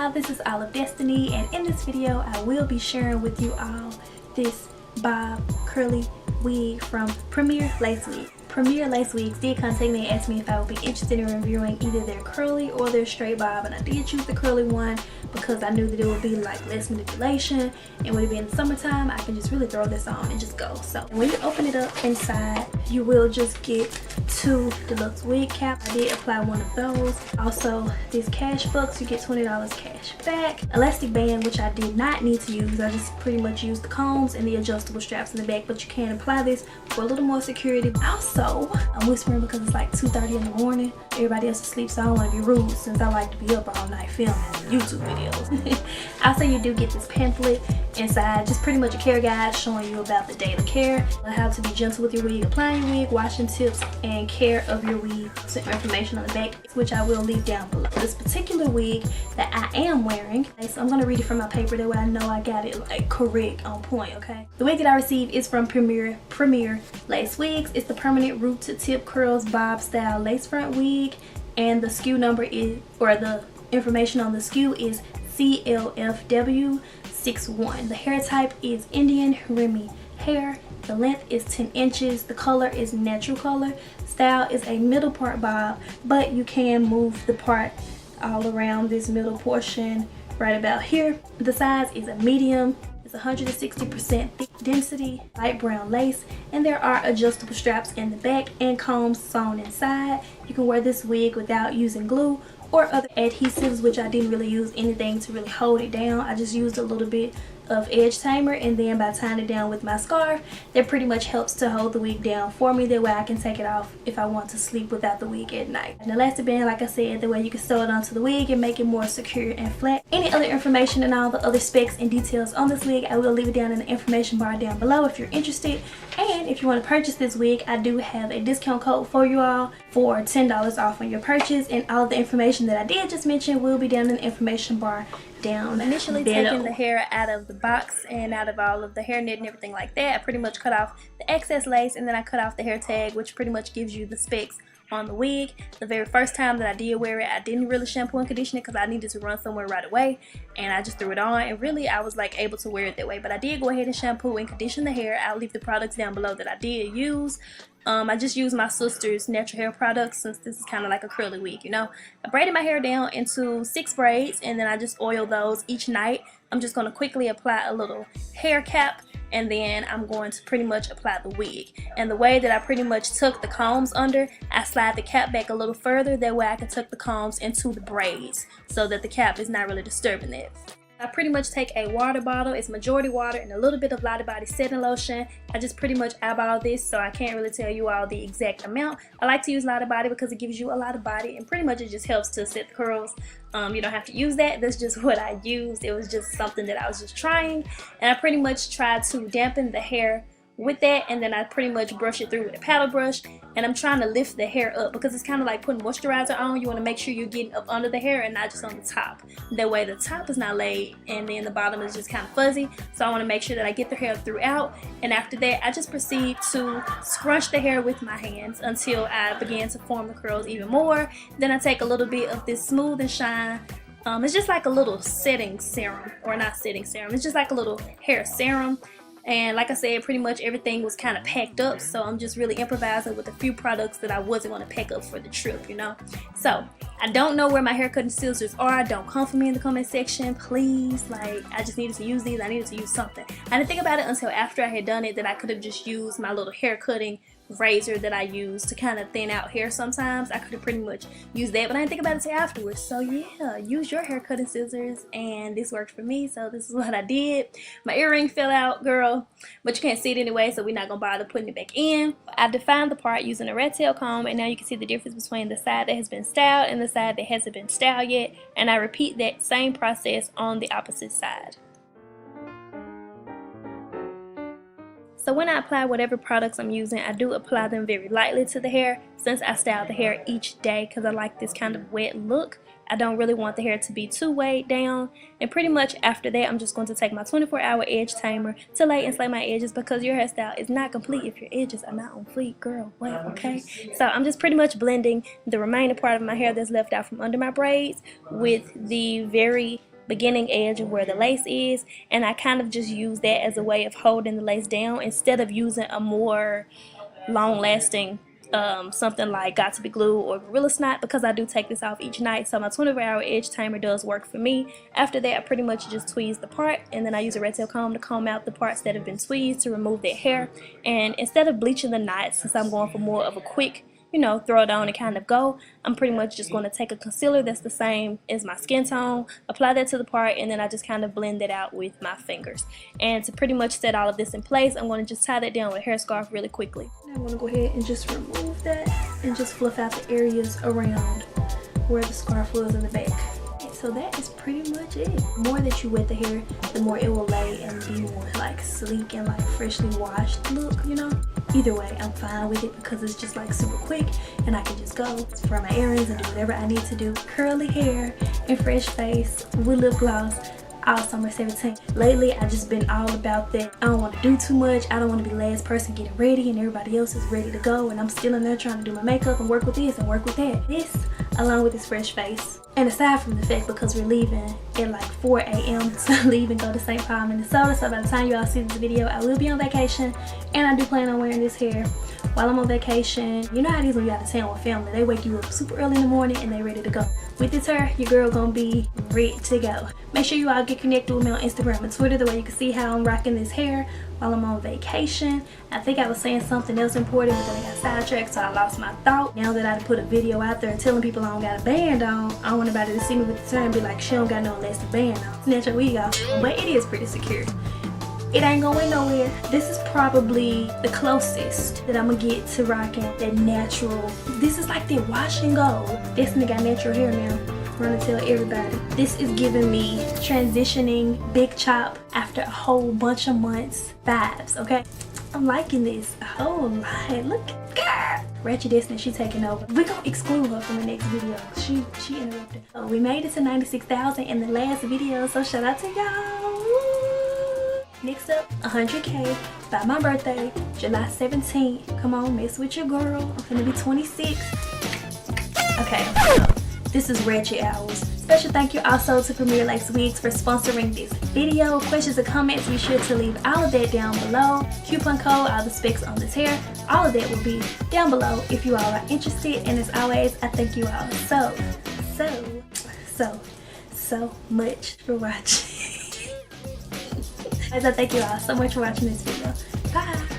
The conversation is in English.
y'all, this is Olive Destiny, and in this video I will be sharing with you all this bob curly wig from Premier Lace Wigs. Premier Lace Wigs did contact me and asked me if I would be interested in reviewing either their curly or their straight bob, and I did choose the curly one because I knew that it would be like less manipulation, and with it being the summertime I can just really throw this on and just go. So when you open it up inside, you will just get two deluxe wig caps. I did apply one of those. Also these cash bucks, you get $20 cash back. Elastic band, which I did not need to use. I just pretty much used the combs and the adjustable straps in the back, but you can apply this for a little more security. Also, I'm whispering because it's like 2:30 in the morning. Everybody else is asleep, so I don't want to be rude since I like to be up all night filming YouTube videos. Also, you do get this pamphlet inside, just pretty much a care guide showing you about the daily care, how to be gentle with your wig, applying your wig, washing tips, and care of your wig. Some information on the back, which I will leave down below. This particular wig that I am wearing, okay, so I'm going to read it from my paper, that way I know I got it like correct, on point, okay? The wig that I received is from Premier Lace Wigs. It's the permanent root to tip curls bob style lace front wig, and the SKU number is, or the information on the SKU is CLFW61. The hair type is Indian Remy hair. The length is 10 inches. The color is natural color. Style is a middle part bob, but you can move the part all around this middle portion right about here. The size is a medium. It's 160% thick density, light brown lace, and there are adjustable straps in the back and combs sewn inside. You can wear this wig without using glue or other adhesives, which I didn't really use anything to really hold it down. I just used a little bit of edge tamer, and then by tying it down with my scarf, that pretty much helps to hold the wig down for me. That way I can take it off if I want to sleep without the wig at night. An elastic band, like I said, the way you can sew it onto the wig and make it more secure and flat. Any other information and all the other specs and details on this wig, I will leave it down in the information bar down below if you're interested. And if you want to purchase this wig, I do have a discount code for you all for $10 off on your purchase, and all of the information that I did just mention will be down in the information bar down initially below. Taking the hair out of the box and out of all of the hair net and everything like that, I pretty much cut off the excess lace, and then I cut off the hair tag, which pretty much gives you the specs on the wig. The very first time that I did wear it, I didn't really shampoo and condition it because I needed to run somewhere right away, and I just threw it on, and really I was like able to wear it that way. But I did go ahead and shampoo and condition the hair. I'll leave the products down below that I did use. I just used my sister's natural hair products since this is kind of like a curly wig, you know. I braided my hair down into 6 braids, and then I just oil those each night. I'm just going to quickly apply a little hair cap, and then I'm going to pretty much apply the wig. And the way that I pretty much tuck the combs under, I slide the cap back a little further, that way I can tuck the combs into the braids so that the cap is not really disturbing it. I pretty much take a water bottle, it's majority water, and a little bit of Lottie Body setting lotion. I just pretty much eyeball this, so I can't really tell you all the exact amount. I like to use Lottie Body because it gives you a lot of body, and pretty much it just helps to set the curls. You don't have to use that. That's just what I used. It was just something that I was just trying, and I pretty much tried to dampen the hair with that, and then I pretty much brush it through with a paddle brush, and I'm trying to lift the hair up because it's kind of like putting moisturizer on. You want to make sure you're getting up under the hair and not just on the top. That way the top is not laid and then the bottom is just kind of fuzzy. So I want to make sure that I get the hair throughout, and after that I just proceed to scrunch the hair with my hands until I begin to form the curls even more. Then I take a little bit of this Smooth and Shine. It's just like a little setting serum, or not setting serum, it's just like a little hair serum. And like I said, pretty much everything was kind of packed up, so I'm just really improvising with a few products that I wasn't going to pack up for the trip, you know. So I don't know where my hair cutting scissors are. Don't come for me in the comment section, please. Like, I just needed to use these. I needed to use something. I didn't think about it until after I had done it, that I could have just used my little hair cutting razor that I use to kind of thin out hair sometimes. I could have pretty much used that, but I didn't think about it until afterwards. So yeah, use your hair cutting scissors, and this worked for me, so this is what I did. My earring fell out, girl, but you can't see it anyway, so we're not gonna bother putting it back in. I defined the part using a rat tail comb, and now you can see the difference between the side that has been styled and the side that hasn't been styled yet, and I repeat that same process on the opposite side. So when I apply whatever products I'm using, I do apply them very lightly to the hair, since I style the hair each day because I like this kind of wet look. I don't really want the hair to be too weighed down, and pretty much after that I'm just going to take my 24-hour edge tamer to lay and slay my edges, because your hairstyle is not complete if your edges are not on fleek, girl. What? Okay, so I'm just pretty much blending the remaining part of my hair that's left out from under my braids with the very beginning edge of where the lace is, and I kind of just use that as a way of holding the lace down instead of using a more long-lasting something like Got to Be Glue or Gorilla Snot, because I do take this off each night. So my 24-hour edge timer does work for me. After that, I pretty much just tweeze the part, and then I use a red tail comb to comb out the parts that have been tweezed to remove that hair. And instead of bleaching the knots, since I'm going for more of a quick, you know, throw it on and kind of go, I'm pretty much just going to take a concealer that's the same as my skin tone, apply that to the part, and then I just kind of blend it out with my fingers. And to pretty much set all of this in place, I'm going to just tie that down with a hair scarf really quickly. Now I'm going to go ahead and just remove that and just fluff out the areas around where the scarf was in the back. So that is pretty much it. The more that you wet the hair, the more it will lay and be more like sleek and like freshly washed look, you know. Either way, I'm fine with it because it's just like super quick and I can just go run my errands and do whatever I need to do. Curly hair and fresh face with lip gloss all summer 17. Lately, I've just been all about that. I don't want to do too much. I don't want to be the last person getting ready and everybody else is ready to go and I'm still in there trying to do my makeup and work with this and work with that. This, along with this fresh face. And aside from the fact, because we're leaving at like 4 a.m. to leave and go to St. Paul, Minnesota, so by the time you all see this video, I will be on vacation and I do plan on wearing this hair while I'm on vacation. You know how it is when you're out of town with family. They wake you up super early in the morning and they ready to go. With this hair, your girl gonna be ready to go. Make sure you all get connected with me on Instagram and Twitter, the way you can see how I'm rocking this hair while I'm on vacation. I think I was saying something else important, but then I got sidetracked, so I lost my thought. Now that I put a video out there telling people I don't got a band on, I don't want anybody to see me with the hair and be like, she don't got no elastic band on. Snatch your wig off. But it is pretty secure. It ain't going nowhere. This is probably the closest that I'm gonna get to rocking that natural. This is like the wash and go. Destiny got natural hair now. I'm gonna tell everybody. This is giving me transitioning big chop after a whole bunch of months vibes, okay? I'm liking this a whole lot. Look at her. Ratchet Destiny, she taking over. We're gonna exclude her from the next video. She interrupted. So we made it to 96,000 in the last video, so shout out to y'all. Next up, 100K by my birthday, July 17th. Come on, mess with your girl. I'm gonna be 26. Okay, this is Ratchet Hours. Special thank you also to Premier Lace Wigs for sponsoring this video. Questions and comments, be sure to leave all of that down below. Coupon code, all the specs on this hair, all of that will be down below if you all are interested. And as always, I thank you all so much for watching. As I thank you all so much for watching this video. Bye.